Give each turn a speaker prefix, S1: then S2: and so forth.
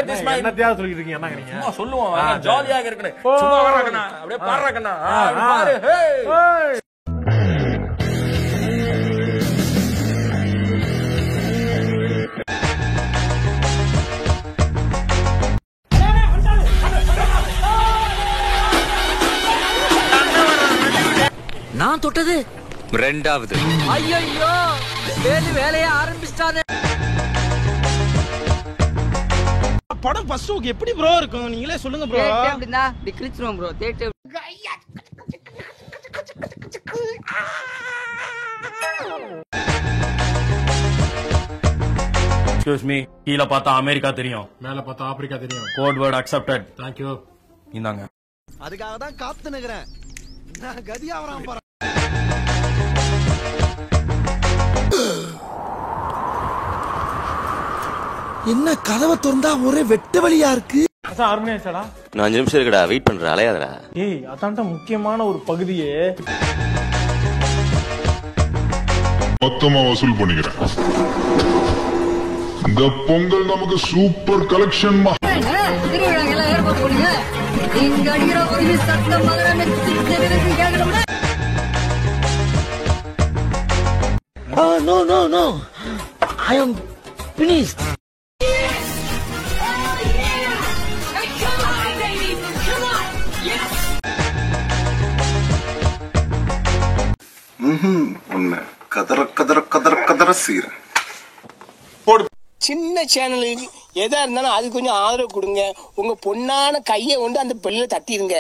S1: at this man.
S2: என்னத்தையா சொல்லிட்டு இருக்கீங்க என்ன நீங்க?
S1: சும்மா சொல்லுவோம் ஜாலியா இருக்கணும். சும்மா வரக்கண்ணா அப்படியே பாறக்கண்ணா. பாரு ஹே.
S3: நான் தொட்டது
S4: ரெண்டாவது.
S3: ஐயோ வேலையை ஆரம்பிச்சிட்டானே.
S5: படம் ஃபர்ஸ்ட் ஓகே எப்படி ப்ரோ இருக்கும் நீங்களே சொல்லுங்க ப்ரோ.
S3: அப்படினா டிக்ரிச்ரோம் ப்ரோ தேட்டே.
S1: Excuse me, கீழ பார்த்தா அமெரிக்கா தெரியும்,
S2: மேல பார்த்தா ஆப்பிரிக்கா தெரியும்.
S1: Code word accepted.
S2: Thank you.
S1: இந்தாங்க.
S5: அதுக்காக தான் காத்து நிக்கிறேன். நான் கதியா வராம போறேன். என்ன கதவை திறந்தா ஒரே வெட்ட வழியா இருக்கு.
S2: அதான் ஆர்மனைஸ்டா.
S4: நான் 5 நிமிஷம் இருக்கடா வெயிட் பண்றேன் அலையாதடா.
S2: ஏய் அதான்டா முக்கியமான ஒரு பகுதியே.
S6: மொத்தமா வசூல் பண்ணிக்கிறேன். இந்த பொங்கல் நமக்கு super collection.
S5: No. I am finished.
S7: உன்னை கதற சீரன்.
S8: சின்ன சேனலுக்கு எதா இருந்தாலும் அது கொஞ்சம் ஆதரவு கொடுங்க. உங்க பொண்ணான கையை கொண்டு அந்த பெல்ல தட்டிடுங்க.